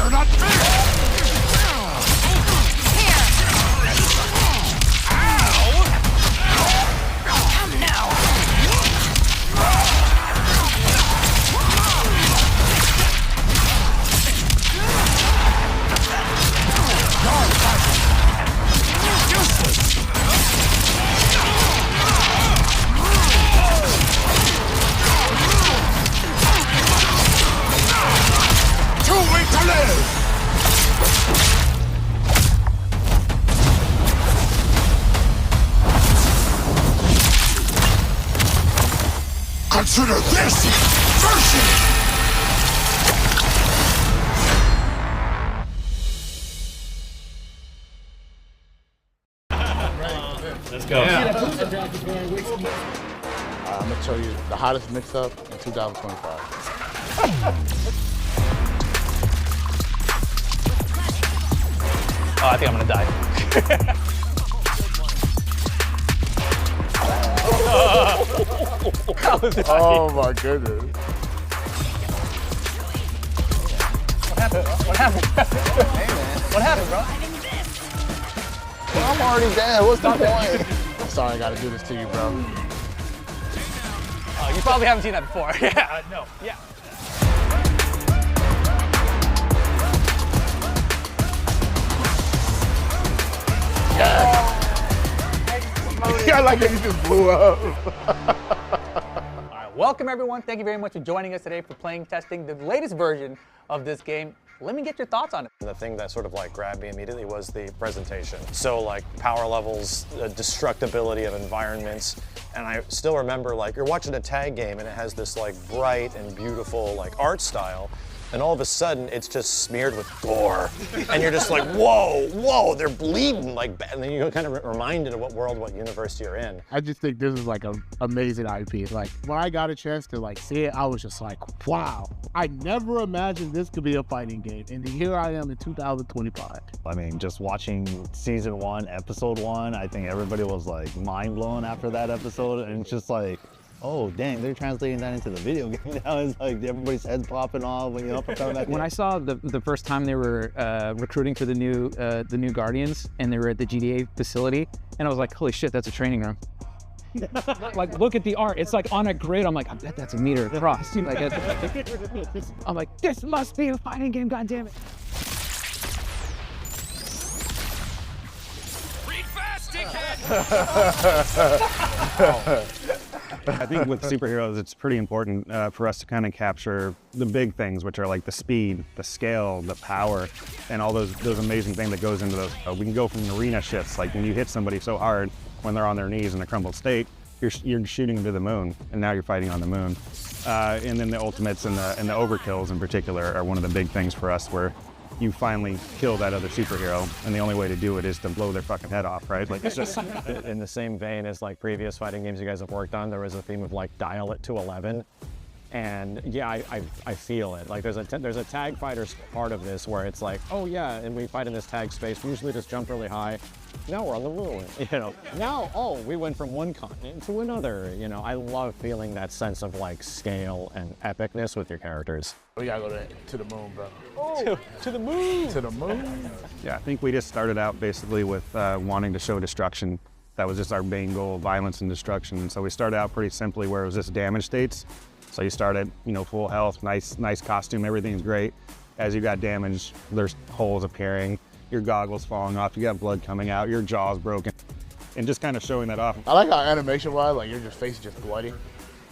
You're not fair! Consider this version! Let's go. Yeah. I'm gonna show you the hottest mix-up in 2025. Oh, I think I'm gonna die. Oh my goodness. What happened? What happened? Hey man. What happened, bro? Well, I'm already dead. What's the point? I'm sorry I gotta do this to you, bro. Oh, you probably haven't seen that before. Yeah. No. Yeah. Yeah. I like that you just blew up. All right, welcome everyone. Thank you very much for joining us today for playing testing the latest version of this game. Let me get your thoughts on it. The thing that sort of like grabbed me immediately was the presentation. So like power levels, destructibility of environments, and I still remember like you're watching a tag game and it has this like bright and beautiful like art style, and all of a sudden it's just smeared with gore, and you're just like, whoa, whoa, they're bleeding like, and then you're kind of reminded of what world, what universe you're in. I just think this is like an amazing IP. Like when I got a chance to like see it, I was just like, wow. I never imagined this could be a fighting game, and here I am in 2025. I mean, just watching season 1, episode 1, I think everybody was like mind blown after that episode, and it's just like, oh dang, they're translating that into the video game now. It's like everybody's heads popping off when you're up and coming back. When I saw the first time they were recruiting for the new Guardians, and they were at the GDA facility, and I was like, holy shit, that's a training room. Like, look at the art. It's like on a grid. I'm like, I bet that's a meter across. Like, I'm like, this must be a fighting game. God damn it. Read fast, dickhead! I think with superheroes, it's pretty important for us to kind of capture the big things, which are like the speed, the scale, the power, and all those amazing things that goes into those. We can go from arena shifts, like when you hit somebody so hard when they're on their knees in a crumbled state, you're shooting to the moon, and now you're fighting on the moon. And then the ultimates and the overkills in particular are one of the big things for us, where you finally kill that other superhero, and the only way to do it is to blow their fucking head off, right? Like, it's just In the same vein as like previous fighting games you guys have worked on, there was a theme of like dial it to 11. And yeah, I feel it. Like there's a tag fighters part of this where it's like, oh yeah, and we fight in this tag space. We usually just jump really high. Now we're on the moon. You know. Now, oh, we went from one continent to another. You know, I love feeling that sense of like scale and epicness with your characters. We gotta go to the moon, bro. Oh, to the moon. To the moon. yeah, I think we just started out basically with wanting to show destruction. That was just our main goal, violence and destruction. So we started out pretty simply where it was just damage states. So you start at, full health, nice costume, everything's great. As you got damage, there's holes appearing, your goggles falling off, you got blood coming out, your jaw's broken, and just kind of showing that off. I like how animation-wise, like your face is just bloody.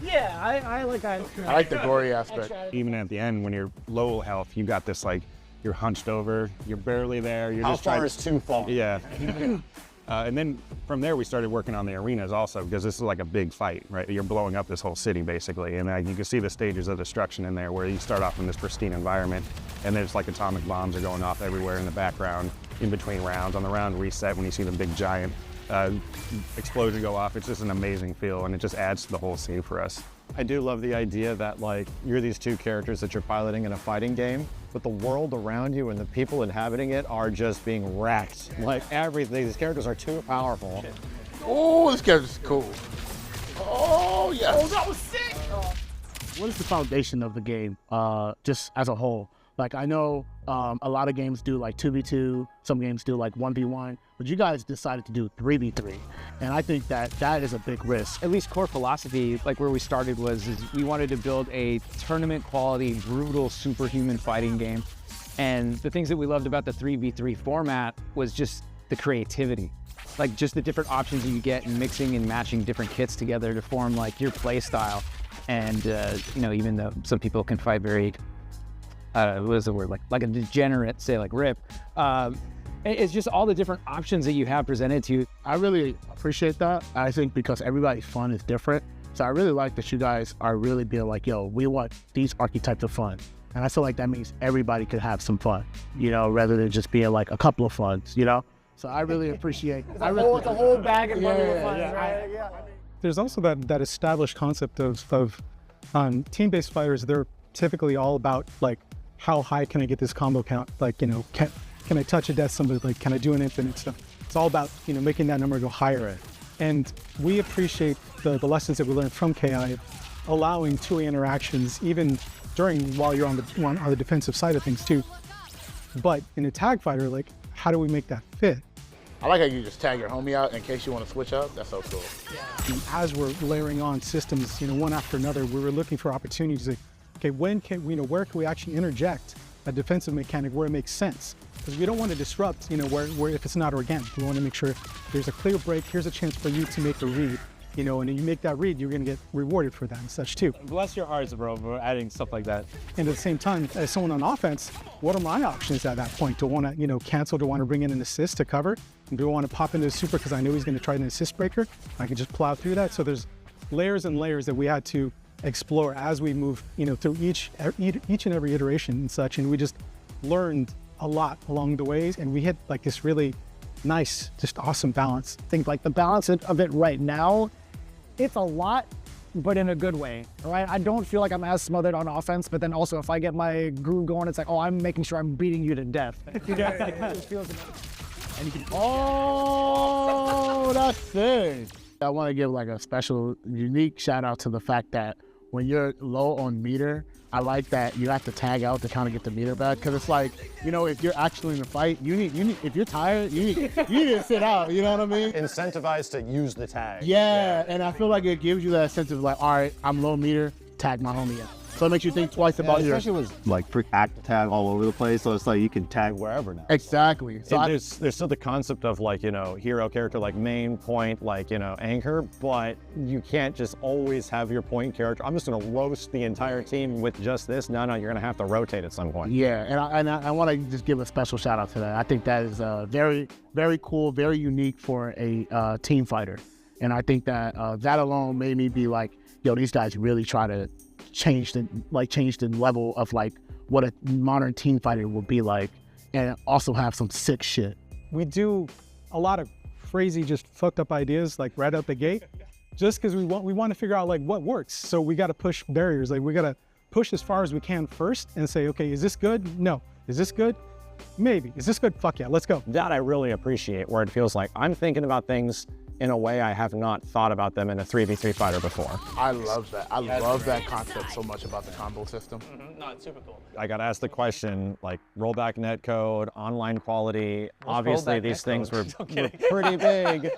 Yeah, I like that. I like the gory aspect. Even at the end, when you're low health, you got this like, you're hunched over, you're barely there. You're How just far trying is too far? Yeah. And then from there, we started working on the arenas also, because this is like a big fight, right? You're blowing up this whole city, basically. And you can see the stages of destruction in there, where you start off in this pristine environment, and there's like atomic bombs are going off everywhere in the background, in between rounds. On the round reset, when you see the big giant explosion go off, it's just an amazing feel, and it just adds to the whole scene for us. I do love the idea that like you're these two characters that you're piloting in a fighting game, but the world around you and the people inhabiting it are just being wrecked. Like everything, these characters are too powerful. Oh, this character's cool. Oh, yes. Oh, that was sick! What is the foundation of the game, just as a whole? Like I know a lot of games do like 2v2, some games do like 1v1, but you guys decided to do 3v3. And I think that is a big risk. At least core philosophy, like where we started is we wanted to build a tournament quality, brutal, superhuman fighting game. And the things that we loved about the 3v3 format was just the creativity. Like just the different options that you get and mixing and matching different kits together to form like your play style. And you know, even though some people can fight very, what is the word, like a degenerate, say like Rip, it's just all the different options that you have presented to you. I really appreciate that. I think because everybody's fun is different. So I really like that you guys are really being like, yo, we want these archetypes of fun. And I feel like that means everybody could have some fun, you know, rather than just being like a couple of funs, you know? So I really appreciate it. It's a whole bag of fun, right? There's also that established concept of team-based fighters. They're typically all about like, how high can I get this combo count? Like, you know, can I touch a death somebody? Like, can I do an infinite stuff? It's all about, you know, making that number go higher. Right. And we appreciate the lessons that we learned from KI, allowing 2A interactions even while you're on the defensive side of things too. But in a tag fighter, like, how do we make that fit? I like how you just tag your homie out in case you want to switch up. That's so cool. And as we're layering on systems, you know, one after another, we were looking for opportunities like, okay, where can we actually interject a defensive mechanic where it makes sense? Because we don't want to disrupt, you know, where if it's not organic. We want to make sure there's a clear break. Here's a chance for you to make a read, you know, and if you make that read, you're going to get rewarded for that and such too. Bless your hearts, bro, for adding stuff like that. And at the same time, as someone on offense, what are my options at that point? Do I want to, you know, cancel? Do I want to bring in an assist to cover? Do I want to pop into a super because I know he's going to try an assist breaker? I can just plow through that. So there's layers and layers that we had to explore as we move, you know, through each and every iteration and such. And we just learned a lot along the ways, and we hit like this really nice, just awesome balance. I think like the balance of it right now, it's a lot, but in a good way, right? I don't feel like I'm as smothered on offense, but then also if I get my groove going, it's like, oh, I'm making sure I'm beating you to death. You know, like, it feels And you can, oh, that's sick. I want to give like a special, unique shout out to the fact that when you're low on meter, I like that you have to tag out to kind of get the meter back, because it's like, you know, if you're actually in the fight, you need if you're tired, you need to sit out, you know what I mean? Incentivized to use the tag. Yeah, and I feel like it gives you that sense of like, all right, I'm low meter, tag my homie out. So it makes you think twice about your... Especially with like free active tag all over the place, so it's like you can tag wherever now. Exactly. So there's still the concept of like, you know, hero character, like main point, like, you know, anchor, but you can't just always have your point character. I'm just gonna roast the entire team with just this. No, you're gonna have to rotate at some point. Yeah, and I want to just give a special shout out to that. I think that is very, very cool, very unique for a team fighter. And I think that that alone made me be like, yo, these guys really try to change the level of like what a modern team fighter will be like, and also have some sick shit. We do a lot of crazy, just fucked up ideas like right out the gate, just because we want to figure out like what works. So we got to push barriers. Like we got to push as far as we can first and say, okay, is this good? No. Is this good? Maybe. Is this good? Fuck yeah, let's go. That I really appreciate, where it feels like I'm thinking about things in a way I have not thought about them in a 3v3 fighter before. I love that. I love that concept so much about the combo system. No, it's super cool. I got asked the question, like rollback netcode, online quality. Obviously these things were pretty big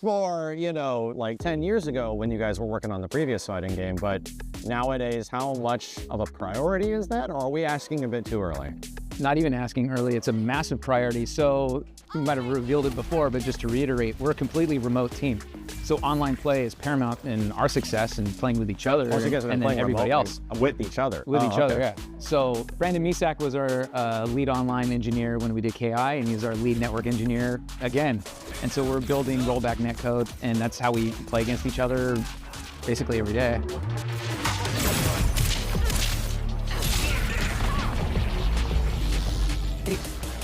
for, you know, like 10 years ago when you guys were working on the previous fighting game, but nowadays, how much of a priority is that, or are we asking a bit too early? Not even asking early, it's a massive priority. So we might have revealed it before, but just to reiterate, we're a completely remote team. So online play is paramount in our success and playing with each other, Also, you guys have been and then playing everybody remotely else. With each other. With each other, okay. yeah. So Brandon Misak was our lead online engineer when we did KI, and he's our lead network engineer again. And so we're building rollback netcode, and that's how we play against each other basically every day.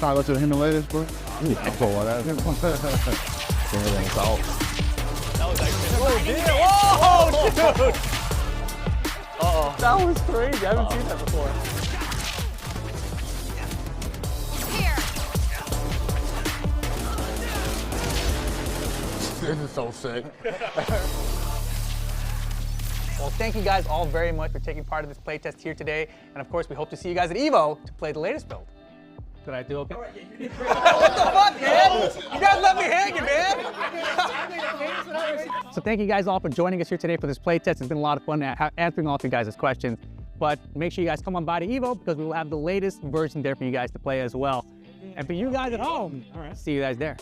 All right, let's do the Himalayas, bro. For whatever. Everything's out. Oh, dude! Uh-oh. That was crazy. I haven't seen that before. This is so sick. Well, thank you guys all very much for taking part in this playtest here today. And of course, we hope to see you guys at EVO to play the latest build. Did I do okay? What the fuck, man? You guys left me hanging, man. So thank you guys all for joining us here today for this playtest. It's been a lot of fun answering all of you guys' questions. But make sure you guys come on by to EVO because we will have the latest version there for you guys to play as well. And for you guys at home, see you guys there.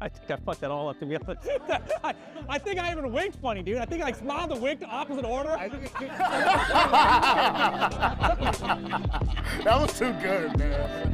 I think I fucked that all up, to be honest. I think I even winked funny, dude. I think I smiled and winked opposite order. That was too good, man.